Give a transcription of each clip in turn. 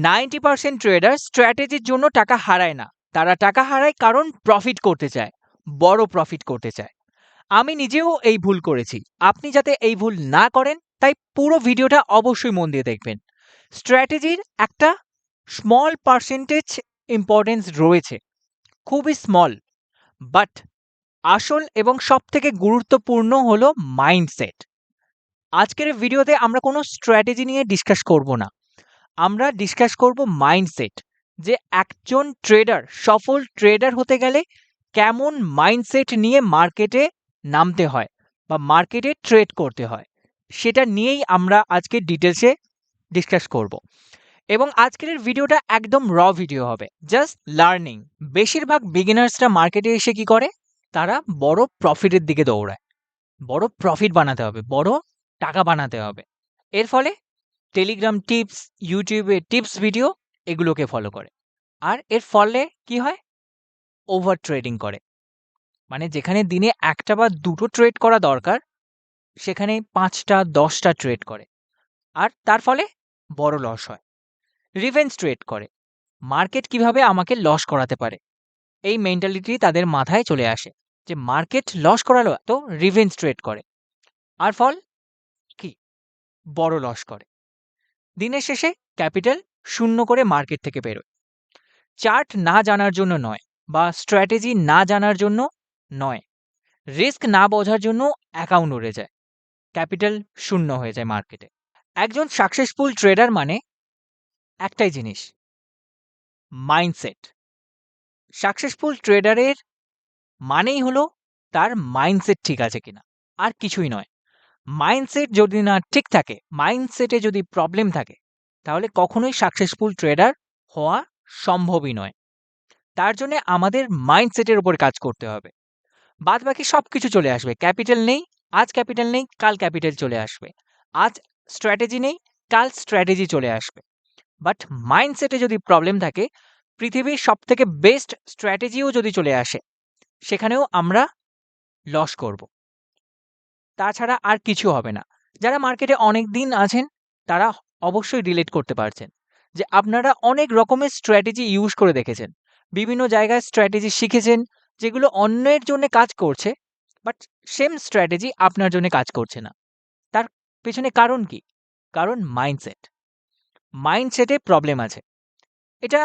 90% tedder স্ট্র্যাটেজির জন্য টাকা হারায় না, তারা টাকা হারায় কারণ প্রফিট করতে চায়, বড় প্রফিট করতে চায়। আমি নিজেও এই ভুল করেছি। আপনি যাতে এই ভুল না করেন তাই পুরো ভিডিওটা অবশ্যই মন দিয়ে দেখবেন। স্ট্র্যাটেজির একটা স্মল পার্সেন্টেজ ইম্পর্টেন্স রয়েছে, খুবই স্মল, বাট আসল এবং সবথেকে গুরুত্বপূর্ণ হলো মাইন্ডসেট। আজকের ভিডিওতে আমরা কোনো স্ট্র্যাটেজি নিয়ে ডিসকাস করব না, আমরা ডিসকাস করব মাইন্ডসেট, যে একজন ট্রেডার, সফল ট্রেডার হতে গেলে কেমন মাইন্ডসেট নিয়ে মার্কেটে নামতে হয় বা মার্কেটে ট্রেড করতে হয়, সেটা নিয়েই আমরা আজকে ডিটেলসে ডিসকাস করব। এবং আজকের ভিডিওটা একদম র ভিডিও হবে, জাস্ট লার্নিং। বেশিরভাগ বিগিনার্সরা মার্কেটে এসে কি করে, তারা বড় প্রফিটের দিকে দৌড়ায়, বড় প্রফিট বানাতে হবে, বড় টাকা বানাতে হবে। এর ফলে টেলিগ্রাম টিপস, ইউটিউবে টিপস ভিডিও এগুলোকে ফলো করে। আর এর ফলে কি হয়, ওভার ট্রেডিং করে। মানে যেখানে দিনে একটা বা দুটো ট্রেড করা দরকার, সেখানে 5টা 10টা ট্রেড করে, আর তার ফলে বড় লস হয়। রিভেঞ্জ ট্রেড করে, মার্কেট কিভাবে আমাকে লস করাতে পারে, এই মেন্টালিটি তাদের মাথায় চলে আসে যে মার্কেট লস করালো, তো রিভেঞ্জ ট্রেড করে, আর ফল কি, বড় লস করে। দিনের শেষে ক্যাপিটাল শূন্য করে মার্কেট থেকে বেরোয়। চার্ট না জানার জন্য নয়, বা স্ট্র্যাটেজি না জানার জন্য নয়, রিস্ক না বোঝার জন্য অ্যাকাউন্ট উড়ে যায়, ক্যাপিটাল শূন্য হয়ে যায় মার্কেটে। একজন সাকসেসফুল ট্রেডার মানে একটাই জিনিস, মাইন্ডসেট। সাকসেসফুল ট্রেডারের মানেই হলো তার মাইন্ডসেট ঠিক আছে কিনা, আর কিছুই নয়। মাইন্ডসেট যদি না ঠিক থাকে, মাইন্ডসেটে যদি প্রবলেম থাকে, তাহলে কখনোই সাকসেসফুল ট্রেডার হওয়া সম্ভবই নয়। তার জন্য আমাদের মাইন্ডসেটের উপর কাজ করতে হবে। বাদ বাকি সব কিছু চলে আসবে। ক্যাপিটাল নেই, আজ ক্যাপিটাল নেই, কাল ক্যাপিটাল চলে আসবে। আজ স্ট্র্যাটেজি নেই, কাল স্ট্র্যাটেজি চলে আসবে। বাট মাইন্ডসেটে যদি প্রবলেম থাকে, পৃথিবীর সব থেকে বেস্ট স্ট্র্যাটেজিও যদি চলে আসে, সেখানেও আমরা লস করব। তাছাড়া আর কিছু হবে না। যারা মার্কেটে অনেক দিন আছেন, তারা অবশ্যই রিলেট করতে পারছেন যে আপনারা অনেক রকমের স্ট্র্যাটেজি ইউজ করে দেখেছেন, বিভিন্ন জায়গায় স্ট্র্যাটেজি শিখেছেন, যেগুলো অন্যের জন্য কাজ করছে, বাট সেম স্ট্র্যাটেজি আপনার জন্য কাজ করছে না। তার পেছনে কারণ কি? কারণ মাইন্ডসেট। মাইন্ডসেটে প্রবলেম আছে। এটা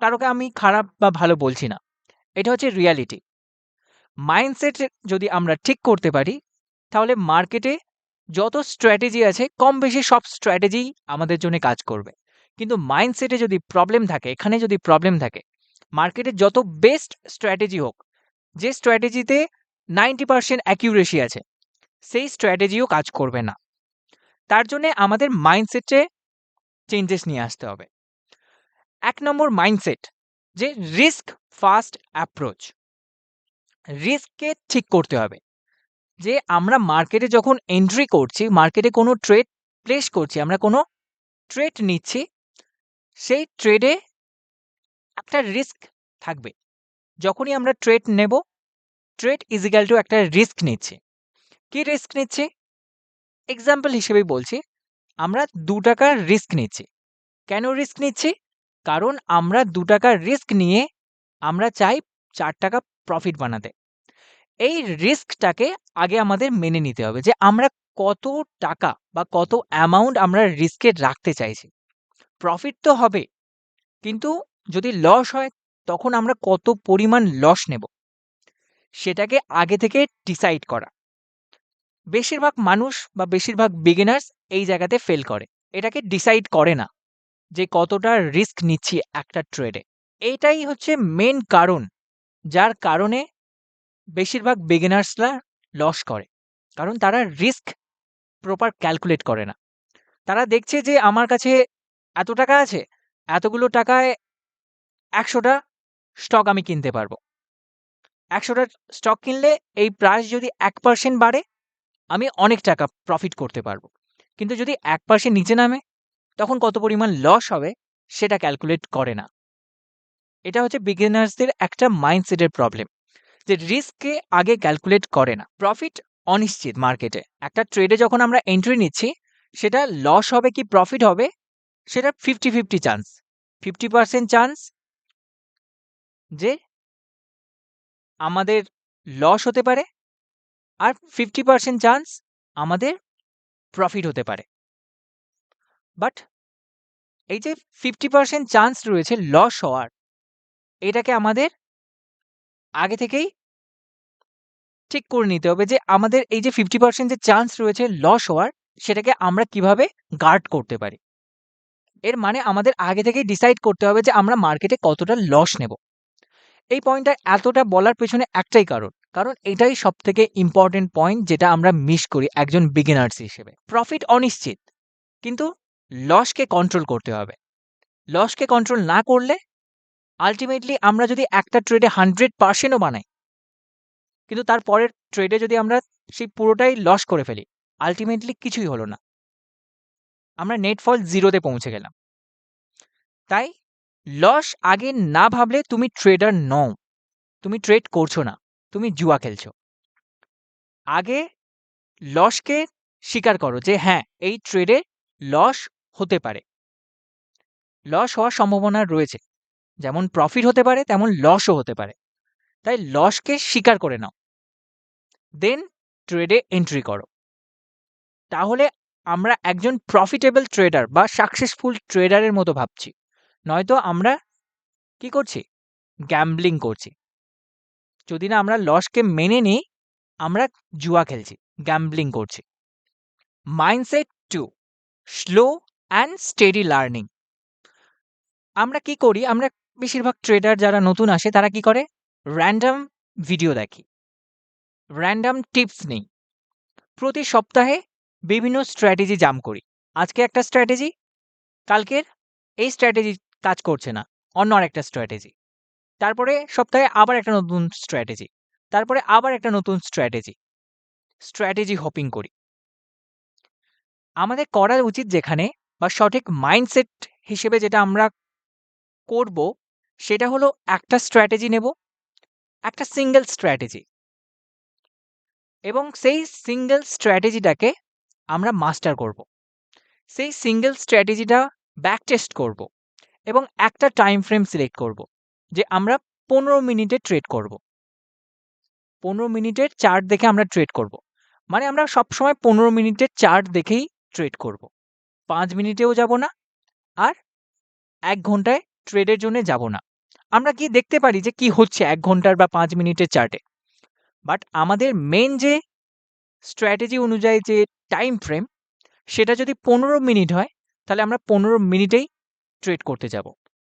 কারোকে আমি খারাপ বা ভালো বলছি না, এটা হচ্ছে রিয়ালিটি। মাইন্ডসেট যদি আমরা ঠিক করতে পারি, তাহলে মার্কেটে যত স্ট্র্যাটেজি আছে, কম বেশি সব স্ট্র্যাটেজি আমাদের জন্য কাজ করবে। কিন্তু মাইন্ডসেটে যদি প্রবলেম থাকে, এখানে যদি প্রবলেম থাকে, মার্কেটে যত বেস্ট স্ট্র্যাটেজি হোক, যে স্ট্র্যাটেজিতে 90% অ্যাকিউরেসি আছে, সেই স্ট্র্যাটেজিও কাজ করবে না। তার জন্য আমাদের মাইন্ডসেটে চেঞ্জেস নিয়ে আসতে হবে। 1 নম্বর মাইন্ডসেট, যে রিস্ক ফার্স্ট অ্যাপ্রোচ। রিস্ককে ঠিক করতে হবে, যে আমরা মার্কেটে যখন এন্ট্রি করছি, মার্কেটে কোনো ট্রেড প্লেস করছি, আমরা কোনো ট্রেড নিচ্ছি, সেই ট্রেডে একটা রিস্ক থাকবে। যখনই আমরা ট্রেড নেব, ট্রেড ইজ ইকুয়াল টু একটা রিস্ক নিচ্ছি। কি রিস্ক নিচ্ছি? এক্সাম্পল হিসেবেই বলছি, আমরা 2 টাকার রিস্ক নিচ্ছি। কেন রিস্ক নিচ্ছি? কারণ আমরা 2 টাকার রিস্ক নিয়ে আমরা চাই 4 টাকা প্রফিট বানাতে। এই রিস্কটাকে আগে আমাদের মেনে নিতে হবে, যে আমরা কত টাকা বা কত অ্যামাউন্ট আমরা রিস্কে রাখতে চাইছি। প্রফিট তো হবে, কিন্তু যদি লস হয়, তখন আমরা কত পরিমাণ লস নেব, সেটাকে আগে থেকে ডিসাইড করা। বেশিরভাগ মানুষ বা বেশিরভাগ বিগিনার্স এই জায়গাতে ফেল করে, এটাকে ডিসাইড করে না যে কতটা রিস্ক নিচ্ছি একটা ট্রেডে। এইটাই হচ্ছে মেন কারণ, যার কারণে বেশিরভাগ বিগিনার্সরা লস করে। কারণ তারা রিস্ক প্রপার ক্যালকুলেট করে না। তারা দেখছে যে আমার কাছে এত টাকা আছে, এতগুলো টাকায় 100টা স্টক আমি কিনতে পারবো। 100টা স্টক কিনলে এই প্রাইস যদি 1% বাড়ে, আমি অনেক টাকা প্রফিট করতে পারবো। কিন্তু যদি 1% নিচে নামে, তখন কত পরিমাণ লস হবে সেটা ক্যালকুলেট করে না। এটা হচ্ছে বিগিনার্সদের একটা মাইন্ডসেটের প্রবলেম, যে রিস্ককে আগে ক্যালকুলেট করে না। প্রফিট অনিশ্চিত মার্কেটে। একটা ট্রেডে যখন আমরা এন্ট্রি নিচ্ছি, সেটা লস হবে কি প্রফিট হবে, সেটা 50-50 চান্স। 50% চান্স যে আমাদের লস হতে পারে, আর 50% চান্স আমাদের প্রফিট হতে পারে। বাট এই যে 50% চান্স রয়েছে লস হওয়ার, এটাকে আমাদের আগে থেকেই ঠিক করে নিতে হবে যে আমাদের এই যে 50% যে চান্স রয়েছে লস হওয়ার, সেটাকে আমরা কিভাবে গার্ড করতে পারি। এর মানে আমাদের আগে থেকেই ডিসাইড করতে হবে যে আমরা মার্কেটে কতটা লস নেব। এই পয়েন্টটা এতটা বলার পেছনে একটাই কারণ এটাই সবথেকে ইম্পর্টেন্ট পয়েন্ট যেটা আমরা মিস করি একজন বিগিনার্স হিসেবে। প্রফিট অনিশ্চিত, কিন্তু লসকে কন্ট্রোল করতে হবে। লসকে কন্ট্রোল না করলে আল্টিমেটলি আমরা যদি একটা ট্রেডে 100%ও বানাই, কিন্তু তার পরের ট্রেডে যদি আমরা সেই পুরোটাই লস করে ফেলি, আল্টিমেটলি কিছুই হলো না, আমরা নেট ফল 0-তে পৌঁছে গেলাম। তাই লস আগে না ভাবলে তুমি ট্রেডার নও, তুমি ট্রেড করছো না, তুমি জুয়া খেলছো। আগে লসকে স্বীকার করো যে হ্যাঁ, এই ট্রেডে লস হতে পারে, লস হওয়ার সম্ভাবনা রয়েছে। যেমন প্রফিট হতে পারে তেমন লসও হতে পারে। তাই লসকে স্বীকার করে নাও, দেন ট্রেডে এন্ট্রি করো। তাহলে আমরা একজন প্রফিটেবল ট্রেডার বা সাকসেসফুল ট্রেডারের মতো ভাবছি, নয়তো আমরা কি করছি? গ্যাম্বলিং করছি। যদি না আমরা লসকে মেনে নিই, আমরা জুয়া খেলছি, গ্যাম্বলিং করছি। Mindset 2, slow and steady learning. আমরা কি করি? আমরা বেশিরভাগ ট্রেডার যারা নতুন আসে তারা কি করে? র্যান্ডম ভিডিও দেখি, র্যান্ডম টিপস নেই। প্রতি সপ্তাহে বিভিন্ন স্ট্র্যাটেজি জাম্প করি। আজকে একটা স্ট্র্যাটেজি, কালকের এই স্ট্র্যাটেজি কাজ করছে না, অন্য আরেকটা স্ট্র্যাটেজি। তারপরে সপ্তাহে আবার একটা নতুন স্ট্র্যাটেজি, তারপরে আবার একটা নতুন স্ট্র্যাটেজি। স্ট্র্যাটেজি হপিং করি। আমাদের করা উচিত যেখানে, বা সঠিক মাইন্ডসেট হিসেবে যেটা আমরা করব, সেটা হলো একটা স্ট্র্যাটেজি নেব, একটা সিঙ্গেল স্ট্র্যাটেজি, এবং সেই সিঙ্গেল স্ট্র্যাটেজিটাকে আমরা মাস্টার করব। সেই সিঙ্গেল স্ট্র্যাটেজিটা ব্যাক টেস্ট করব এবং একটা টাইম ফ্রেম সিলেক্ট করব যে আমরা 15 মিনিটে ট্রেড করব। 15 মিনিটের চার্ট দেখে আমরা ট্রেড করব। মানে আমরা সবসময় 15 মিনিটের চার্ট দেখেই ট্রেড করব। 5 মিনিটেও যাব না, আর 1 ঘন্টায় ট্রেডের জন্য যাব না। আমরা কি দেখতে পারি যে কি হচ্ছে 1 ঘন্টার বা 5 মিনিটের চার্টে। বাট আমাদের মেন যে স্ট্র্যাটেজি অনুযায়ী যে টাইম ফ্রেম, সেটা যদি 15 মিনিট হয়, তাহলে আমরা 15 মিনিটেই ট্রেড করতে যাব,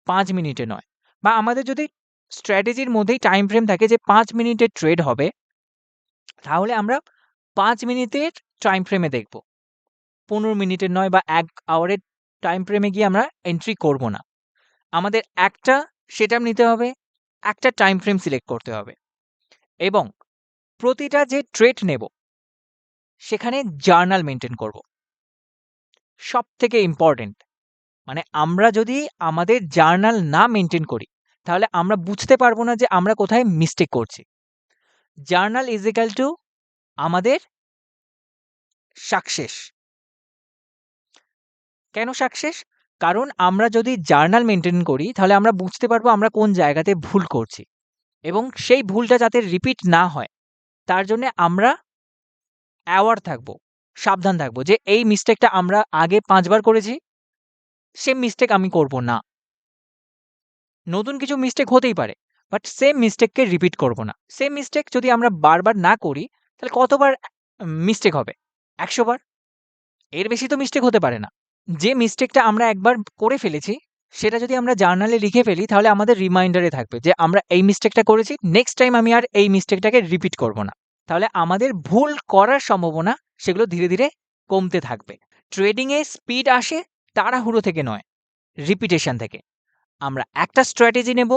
5 মিনিটে নয়। বা আমাদের যদি স্ট্র্যাটেজির মধ্যেই টাইম ফ্রেম থাকে যে 5 মিনিটের ট্রেড হবে, তাহলে আমরা 5 মিনিটের টাইম ফ্রেমে দেখব, 15 মিনিটের নয়, বা 1 আওয়ারের টাইম ফ্রেমে গিয়ে আমরা এন্ট্রি করব না। আমাদের একটা সেটআপ নিতে হবে, একটা টাইম ফ্রেম সিলেক্ট করতে হবে, এবং প্রতিটা যে ট্রেড নেব সেখানে জার্নাল মেনটেন করব। সবথেকে ইম্পর্টেন্ট, মানে আমরা যদি আমাদের জার্নাল না মেনটেন করি, তাহলে আমরা বুঝতে পারবো না যে আমরা কোথায় মিস্টেক করছি। জার্নাল ইজ ইকুয়াল টু আমাদের সাকসেস। কেন সাকসেস? কারণ আমরা যদি জার্নাল মেনটেন করি, তাহলে আমরা বুঝতে পারবো আমরা কোন জায়গাতে ভুল করছি, এবং সেই ভুলটা যাতে রিপিট না হয় তার জন্য আমরা অ্যাওয়ার থাকবো, সাবধান থাকবো যে এই মিস্টেকটা আমরা আগে 5 বার করেছি, সেম মিস্টেক আমি করব না। নতুন কিছু মিস্টেক হতেই পারে, বাট সেম মিস্টেককে রিপিট করব না। সেম মিস্টেক যদি আমরা বারবার না করি, তাহলে কতবার মিস্টেক হবে? 100 বার। এর বেশি তো মিস্টেক হতে পারে না। যে মিস্টেকটা আমরা একবার করে ফেলেছি, সেটা যদি আমরা জার্নালে লিখে ফেলি, তাহলে আমাদের রিমাইন্ডারে থাকবে যে আমরা এই মিস্টেকটা করেছি, নেক্সট টাইম আমি আর এই মিস্টেকটাকে রিপিট করব না। তাহলে আমাদের ভুল করার সম্ভাবনা সেগুলো ধীরে ধীরে কমতে থাকবে। ট্রেডিংয়ে স্পিড আসে তাড়াহুড়ো থেকে নয়, রিপিটেশন থেকে। আমরা একটা স্ট্র্যাটেজি নেব,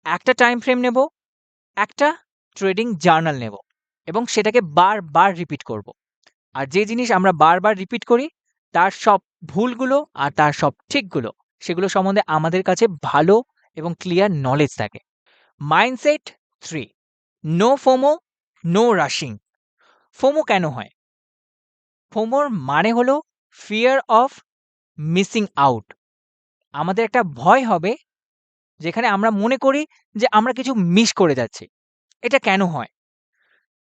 একটা টাইম ফ্রেম নেব, একটা ট্রেডিং জার্নাল নেব, এবং সেটাকে বারবার রিপিট করব। আর যে জিনিস আমরা বারবার রিপিট করি, তার সব ভুলগুলো আর তার সব ঠিকগুলো, সেগুলো সম্বন্ধে আমাদের কাছে ভালো এবং ক্লিয়ার নলেজ থাকে। Mindset 3, no FOMO, no rushing. FOMO কেন হয়? ফোমোর মানে হলো ফিয়ার অফ মিসিং আউট। আমাদের একটা ভয় হবে যেখানে আমরা মনে করি যে আমরা কিছু মিস করে যাচ্ছি। এটা কেন হয়?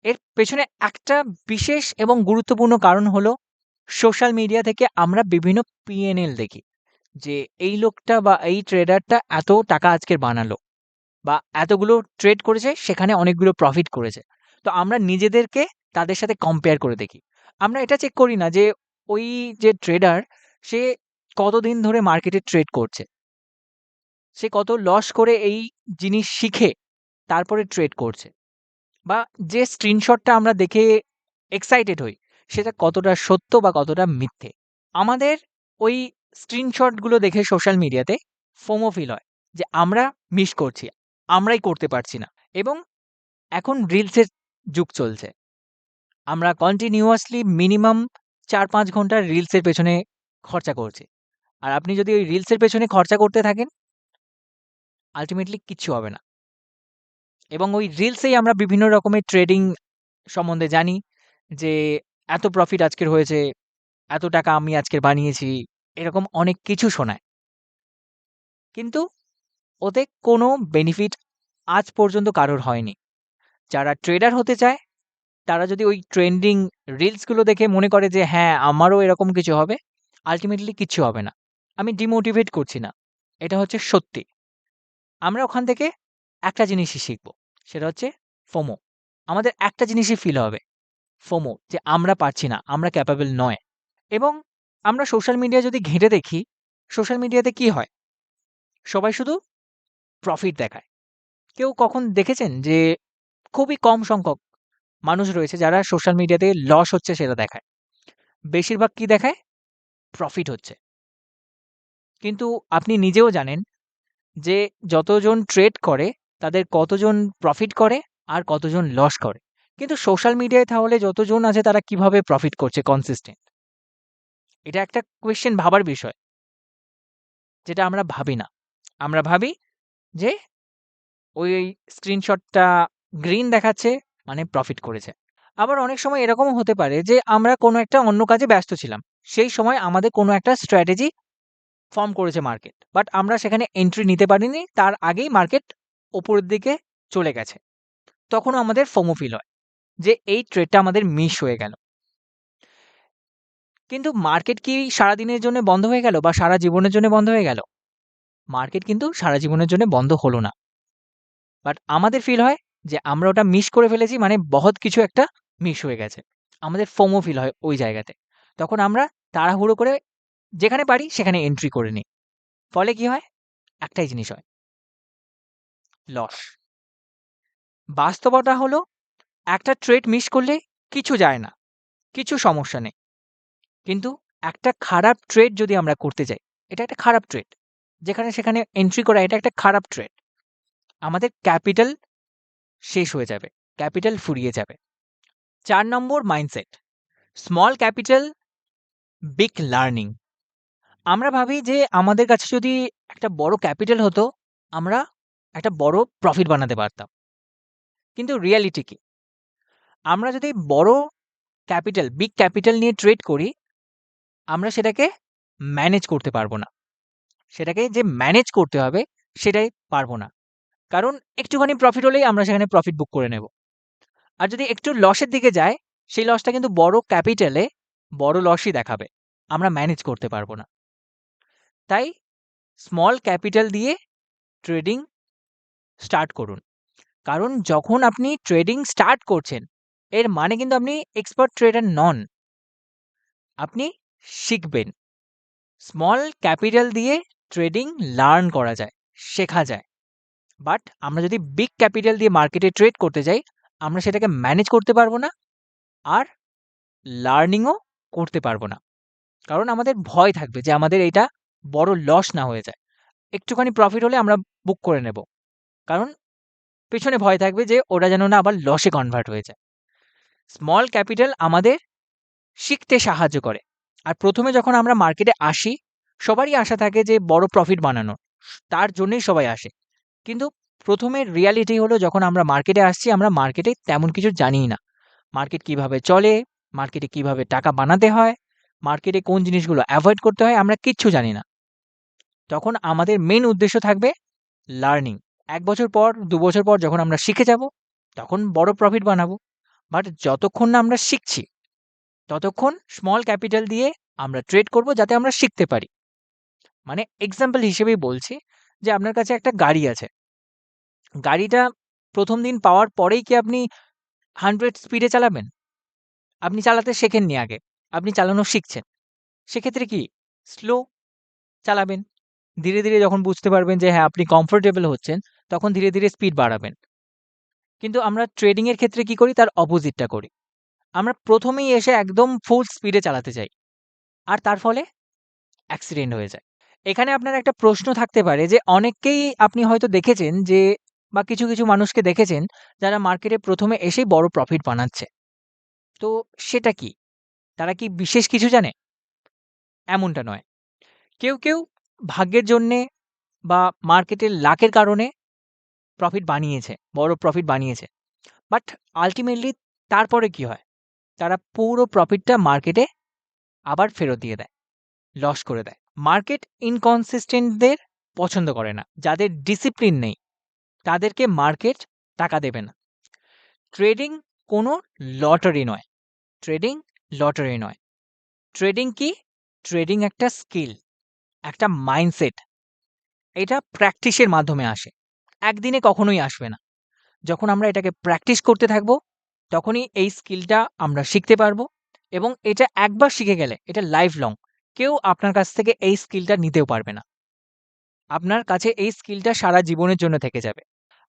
এর পেছনে একটা বিশেষ এবং গুরুত্বপূর্ণ কারণ হলো সোশ্যাল মিডিয়া থেকে আমরা বিভিন্ন পিএনএল দেখি। যে এই লোকটা বা এই ট্রেডারটা এত টাকা আজকের বানালো বা এতগুলো ট্রেড করেছে, সেখানে অনেকগুলো প্রফিট করেছে। তো আমরা নিজেদেরকে তাদের সাথে কম্পেয়ার করে দেখি। আমরা এটা চেক করি না যে ওই যে ট্রেডার, সে কতদিন ধরে মার্কেটে ট্রেড করছে। সে কত লস করে এই জিনিস শিখে তারপরে ট্রেড করছে। বা যে স্ক্রিনশটটা আমরা দেখে এক্সাইটেড হই, সেটা কতটা সত্য বা কতটা মিথ্যে। আমাদের ওই স্ক্রিনশটগুলো দেখে সোশ্যাল মিডিয়াতে ফোমো ফিল হয় যে আমরা মিস করছি, আমরাই করতে পারছি না। এবং এখন রিলসের যুগ চলছে। আমরা কন্টিনিউয়াসলি মিনিমাম ৪-৫ ঘন্টা রিলসের পেছনে খরচা করছি। আর আপনি যদি ওই রিলসের পেছনে খরচা করতে থাকেন, আল্টিমেটলি কিচ্ছু হবে না। এবং ওই রিলসেই আমরা বিভিন্ন রকমের ট্রেডিং সম্বন্ধে জানি যে এত প্রফিট আজকের হয়েছে, এত টাকা আমি আজকের বানিয়েছি, এরকম অনেক কিছু শোনায়। কিন্তু ওতে কোনো বেনিফিট আজ পর্যন্ত কারোর হয়নি। যারা ট্রেডার হতে চায়, তারা যদি ওই ট্রেন্ডিং রিলসগুলো দেখে মনে করে যে হ্যাঁ, আমারও এরকম কিছু হবে, আল্টিমেটলি কিচ্ছু হবে না। আমি ডিমোটিভেট করছি না। এটা হচ্ছে সত্যি। আমরা ওখান থেকে একটা জিনিসই শিখব। সেটা হচ্ছে ফোমো। আমাদের একটা জিনিসই ফিল হবে, ফোমো, যে আমরা পারছি না, আমরা ক্যাপাবল নয়। এবং আমরা সোশ্যাল মিডিয়া যদি ঘেঁটে দেখি, সোশ্যাল মিডিয়াতে কি হয়? সবাই শুধু প্রফিট দেখায়। কেউ কখন দেখেছেন যে খুবই কম সংখ্যক মানুষ রয়েছে যারা সোশ্যাল মিডিয়াতে লস হচ্ছে সেটা দেখায়। বেশিরভাগ কি দেখায়? প্রফিট হচ্ছে। কিন্তু আপনি নিজেও জানেন যে যতজন ট্রেড করে তাদের কতজন প্রফিট করে আর কতজন লস করে। কিন্তু সোশ্যাল মিডিয়ায় তাহলে যতজন আছে তারা কিভাবে প্রফিট করছে কনসিস্টেন্ট? এটা একটা কোয়েশ্চেন ভাবার বিষয়, যেটা আমরা ভাবি না। আমরা ভাবি যে ওই স্ক্রিনশটটা গ্রিন দেখাচ্ছে মানে প্রফিট করেছে। আবার অনেক সময় এরকমও হতে পারে যে আমরা কোনো একটা অন্য কাজে ব্যস্ত ছিলাম। সেই সময় আমাদের কোনো একটা স্ট্র্যাটেজি ফর্ম করেছে মার্কেট। বাট আমরা সেখানে এন্ট্রি নিতে পারিনি। তার আগেই মার্কেট উপরের দিকে চলে গেছে। তখনও আমাদের ফোমো ফিল হয় যে এই ট্রেডটা আমাদের মিস হয়ে গেল। কিন্তু মার্কেট কি সারাদিনের জন্য বন্ধ হয়ে গেল বা সারা জীবনের জন্য বন্ধ হয়ে গেল? মার্কেট কিন্তু সারা জীবনের জন্য বন্ধ হলো না। বাট আমাদের ফিল হয় যে আমরা ওটা মিস করে ফেলেছি, মানে বহৎ কিছু একটা মিস হয়ে গেছে। আমাদের ফোমো ফিল হয় ওই জায়গাতে। তখন আমরা তাড়াহুড়ো করে যেখানে পারি সেখানে এন্ট্রি করে নিই। ফলে কি হয়? একটাই জিনিস হয়, লস। বাস্তবতা হলো একটা ট্রেড মিস করলে কিছু যায় না, কিছু সমস্যা নেই। কিন্তু একটা খারাপ ট্রেড যদি আমরা করতে যাই, এটা একটা খারাপ ট্রেড। যেখানে সেখানে এন্ট্রি করা, এটা একটা খারাপ ট্রেড। আমাদের ক্যাপিটাল শেষ হয়ে যাবে, ক্যাপিটাল ফুরিয়ে যাবে। ৪ নম্বর mindset, small capital big learning. আমরা ভাবি যে আমাদের কাছে যদি একটা বড় ক্যাপিটাল হতো, আমরা একটা বড় প্রফিট বানাতে পারতাম। কিন্তু রিয়ালিটি কি? আমরা যদি বড় ক্যাপিটাল, বিগ ক্যাপিটাল নিয়ে ট্রেড করি, আমরা সেটাকে ম্যানেজ করতে পারবো না। সেটাকে যে ম্যানেজ করতে হবে, সেটাই পারবো না। কারণ একটুখানি প্রফিট হলেই আমরা সেখানে প্রফিট বুক করে নেব। আর যদি একটু লসের দিকে যায়, সেই লসটা কিন্তু বড় ক্যাপিটালে বড় লসই দেখাবে। আমরা ম্যানেজ করতে পারবো না। তাই স্মল ক্যাপিটাল দিয়ে ট্রেডিং স্টার্ট করুন। কারণ যখন আপনি ট্রেডিং স্টার্ট করছেন, এর মানে কিন্তু আপনি এক্সপার্ট ট্রেডার নন। আপনি শিখবেন। স্মল ক্যাপিটাল দিয়ে ট্রেডিং লার্ন করা যায়, শেখা যায়। বাট আমরা যদি বিগ ক্যাপিটাল দিয়ে মার্কেটে ট্রেড করতে যাই, আমরা সেটাকে ম্যানেজ করতে পারবো না, আর লার্নিংও করতে পারবো না। কারণ আমাদের ভয় থাকবে যে আমাদের এটা বড় লস না হয়ে যায়। একটুখানি প্রফিট হলে আমরা বুক করে নেব। কারণ পেছনে ভয় থাকবে যে ওটা যেন না আবার লসে কনভার্ট হয়ে যায়। স্মল ক্যাপিটাল আমাদের শিখতে সাহায্য করে। আর ১ম এ যখন আমরা মার্কেটে আসি, সবারই আশা থাকে যে বড় প্রফিট বানানোর। তার জন্যই সবাই আসে। কিন্তু ১ম এর রিয়ালিটি হলো, যখন আমরা মার্কেটে আসছি, আমরা মার্কেটে তেমন কিছু জানিই না। মার্কেট কিভাবে চলে, মার্কেটে কিভাবে টাকা বানাতে হয়, মার্কেটে কোন জিনিসগুলো এভয়েড করতে হয়, আমরা কিচ্ছু জানি না। তখন আমাদের মেইন উদ্দেশ্য থাকবে লার্নিং। ১ বছর পর, ২ বছর পর যখন আমরা শিখে যাব, তখন বড় প্রফিট বানাবো। বাট যতক্ষণ না আমরা শিখছি, ততক্ষণ স্মল ক্যাপিটাল দিয়ে আমরা ট্রেড করব যাতে আমরা শিখতে পারি। মানে এক্সাম্পল হিসেবেই বলছি যে আপনার কাছে একটা গাড়ি আছে। গাড়িটা ১ম দিন পাওয়ার পরেই কি আপনি 100 স্পিডে চালাবেন? আপনি চালাতে শেখেননি আগে। আপনি চালানো শিখছেন। সেক্ষেত্রে কি? স্লো চালাবেন। ধীরে, ধীরে যখন বুঝতে পারবেন যে হ্যাঁ, আপনি কমফোর্টেবল হচ্ছেন, তখন ধীরে, ধীরে স্পিড বাড়াবেন। কিন্তু আমরা ট্রেডিং এর ক্ষেত্রে কি করি? তার অপোজিটটা করি। আমরা ১ম এই এসে একদম ফুল স্পিডে চালাতে যাই। আর তার ফলে অ্যাক্সিডেন্ট হয়ে যায়। এখানে আপনার একটা প্রশ্ন থাকতে পারে যে অনেককেই আপনি হয়তো দেখেছেন যে বা কিছু, কিছু মানুষকে দেখেছেন যারা মার্কেটে ১ম এ এসেই বড় প্রফিট বানাচ্ছে। তো সেটা কি? তারা কি বিশেষ কিছু জানে? এমনটা নয়। কেউ, কেউ ভাগ্যের জন্যে বা মার্কেটের লাকের কারণে প্রফিট বানিয়েছে, বড় প্রফিট বানিয়েছে। বাট আল্টিমেটলি তারপরে কি হয়? তারা পুরো প্রফিটটা মার্কেটে আবার ফেরত দিয়ে দেয়, লস করে দেয়। মার্কেট ইনকনসিস্টেন্টদের পছন্দ করে না। যাদের ডিসিপ্লিন নেই, তাদেরকে মার্কেট টাকা দেবে না। ট্রেডিং কোনো লটারি নয়। ট্রেডিং লটারি নয়। ট্রেডিং কি? ট্রেডিং একটা স্কিল, একটা মাইন্ডসেট। এটা প্র্যাকটিসের মাধ্যমে আসে। একদিনে কখনোই আসবে না। যখন আমরা এটাকে প্র্যাকটিস করতে থাকবো, তখনই এই স্কিলটা আমরা শিখতে পারবো এবং এটা একবার শিখে গেলে এটা লাইফ লং। কেউ আপনার কাছ থেকে এই স্কিলটা নিতেও পারবে না। আপনার কাছে এই স্কিলটা সারা জীবনের জন্য থেকে যাবে।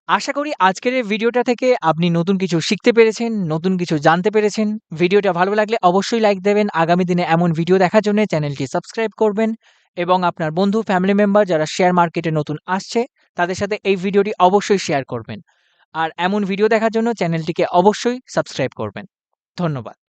আশা করি আজকের এই ভিডিওটা থেকে আপনি নতুন কিছু শিখতে পেরেছেন, নতুন কিছু জানতে পেরেছেন। ভিডিওটা ভালো লাগলে অবশ্যই লাইক দেবেন। আগামী দিনে এমন ভিডিও দেখার জন্য চ্যানেলটি সাবস্ক্রাইব করবেন এবং আপনার বন্ধু, ফ্যামিলি মেম্বার যারা শেয়ার মার্কেটে নতুন আসছে, তাদের সাথে এই ভিডিওটি অবশ্যই শেয়ার করবেন। আর এমন ভিডিও দেখার জন্য চ্যানেলটিকে অবশ্যই সাবস্ক্রাইব করবেন। ধন্যবাদ।